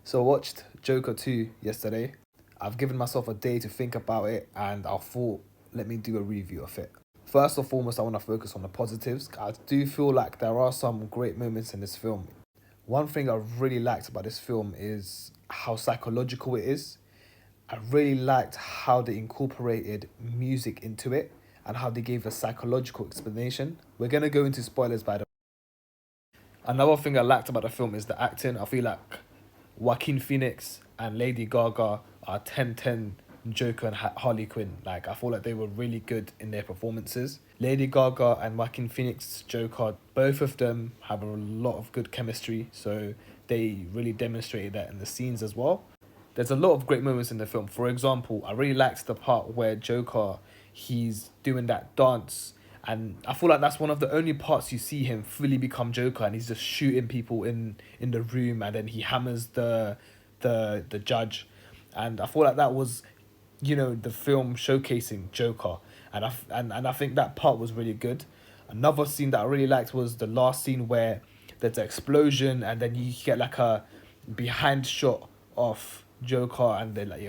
So I watched Joker 2 yesterday. I've given myself a day to think about it and I thought, let me do a review of it. First and foremost, I want to focus on the positives. I do feel like there are some great moments in this film. One thing I really liked about this film is how psychological it is. I really liked how they incorporated music into it and how they gave a psychological explanation. We're going to go into spoilers by the Another thing I liked about the film is the acting. I feel like Joaquin Phoenix and Lady Gaga are 10/10 Joker and Harley Quinn. Like, I feel like they were really good in their performances. Lady Gaga and Joaquin Phoenix Joker, both of them have a lot of good chemistry, so they really demonstrated that in the scenes as well. There's a lot of great moments in the film. For example, I really liked the part where Joker, he's doing that dance, and I feel like that's one of the only parts you see him fully become Joker, and he's just shooting people in the room, and then he hammers the judge, and I feel like that was, the film showcasing Joker, and I think that part was really good. Another scene that I really liked was the last scene where there's an explosion, and then you get like a behind shot of Joker, and they're like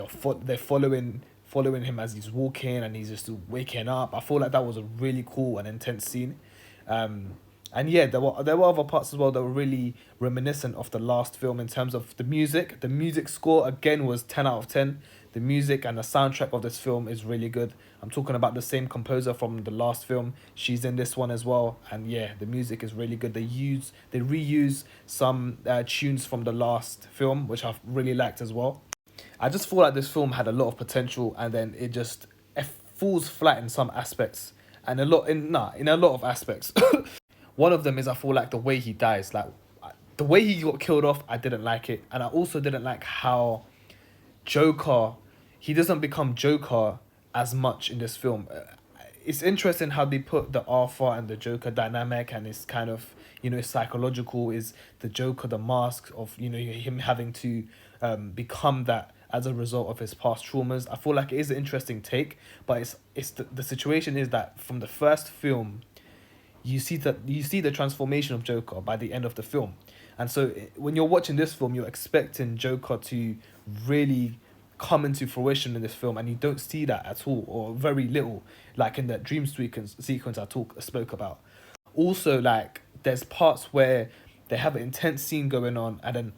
they're following him as he's walking, and he's just waking up. I feel like that was a really cool and intense scene. Um, and yeah, there were other parts as well that were really reminiscent of the last film in terms of the music. The music score again was 10 out of 10. The music and the soundtrack of this film is really good. I'm talking about the same composer from the last film. She's in this one as well, and yeah, the music is really good. They reuse some tunes from the last film, which I've really liked as well. I just feel like this film had a lot of potential, and then it falls flat in some aspects, and in a lot of aspects. One of them is I feel like the way he dies, like the way he got killed off. I didn't like it, and I also didn't like how Joker, he doesn't become Joker as much in this film. It's interesting how they put the Arthur and the Joker dynamic, and it's kind of, psychological. Is the Joker the mask of, him having to become that as a result of his past traumas? I feel like it is an interesting take, but the situation is that from the first film, you see the transformation of Joker by the end of the film. And so when you're watching this film, you're expecting Joker to really come into fruition in this film, and you don't see that at all, or very little, like in that dream sequence I spoke about. Also, like, there's parts where they have an intense scene going on, and then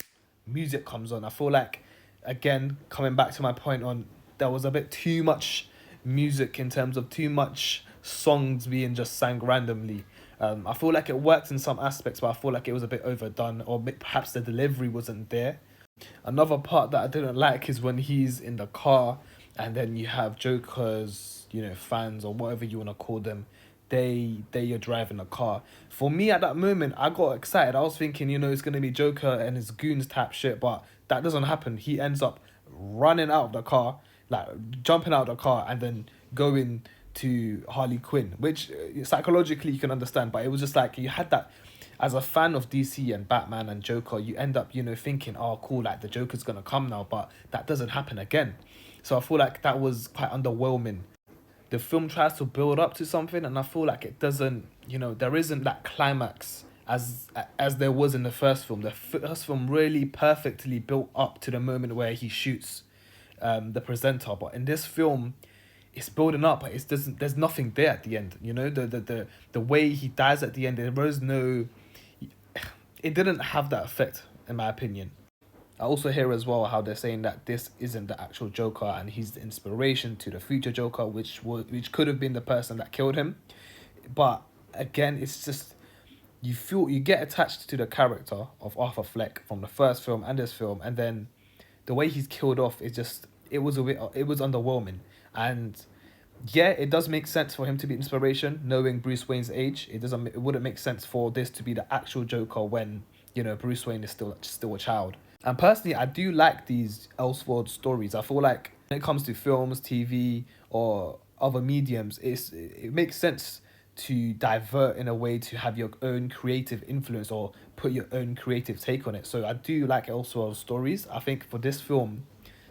music comes on. I feel like, again, coming back to my point on, there was a bit too much music in terms of too much songs being just sang randomly. I feel like it worked in some aspects, but I feel like it was a bit overdone, or perhaps the delivery wasn't there. Another part that I didn't like is when he's in the car, and then you have Joker's, fans or whatever you want to call them. They are driving the car. For me at that moment, I got excited. I was thinking, it's gonna be Joker and his goons type shit, but that doesn't happen. He ends up running out of the car, like jumping out of the car, and then going to Harley Quinn, which psychologically you can understand, but it was just like you had that. As a fan of DC and Batman and Joker, you end up, thinking, oh, cool, like the Joker's gonna come now, but that doesn't happen again. So I feel like that was quite underwhelming. The film tries to build up to something, and I feel like it doesn't, there isn't that climax as there was in the first film. The first film really perfectly built up to the moment where he shoots the presenter, but in this film, it's building up, but there's nothing there at the end. The way he dies at the end, there was no, it didn't have that effect, in my opinion. I also hear as well how they're saying that this isn't the actual Joker, and he's the inspiration to the future Joker, which could have been the person that killed him. But again, it's just, you get attached to the character of Arthur Fleck from the first film and this film, and then the way he's killed off is just, it was underwhelming. And yeah, it does make sense for him to be inspiration, knowing Bruce Wayne's age. It wouldn't make sense for this to be the actual Joker when, Bruce Wayne is still a child. And personally, I do like these Elseworld stories. I feel like when it comes to films, TV, or other mediums, it makes sense to divert in a way to have your own creative influence or put your own creative take on it. So I do like Elseworld stories. I think for this film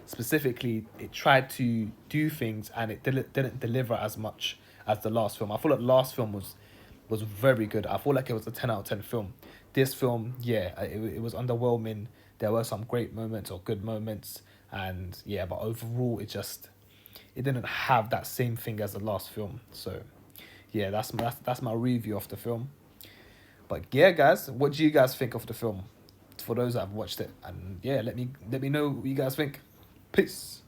specifically, it tried to do things, and it didn't deliver as much as the last film. I feel like the last film was very good. I feel like it was a 10 out of 10 film. This film, yeah, it was underwhelming. There were some great moments or good moments, and yeah, but overall it didn't have that same thing as the last film. So yeah, that's my review of the film. But yeah, guys, what do you guys think of the film? For those that have watched it, and yeah, let me know what you guys think. Peace.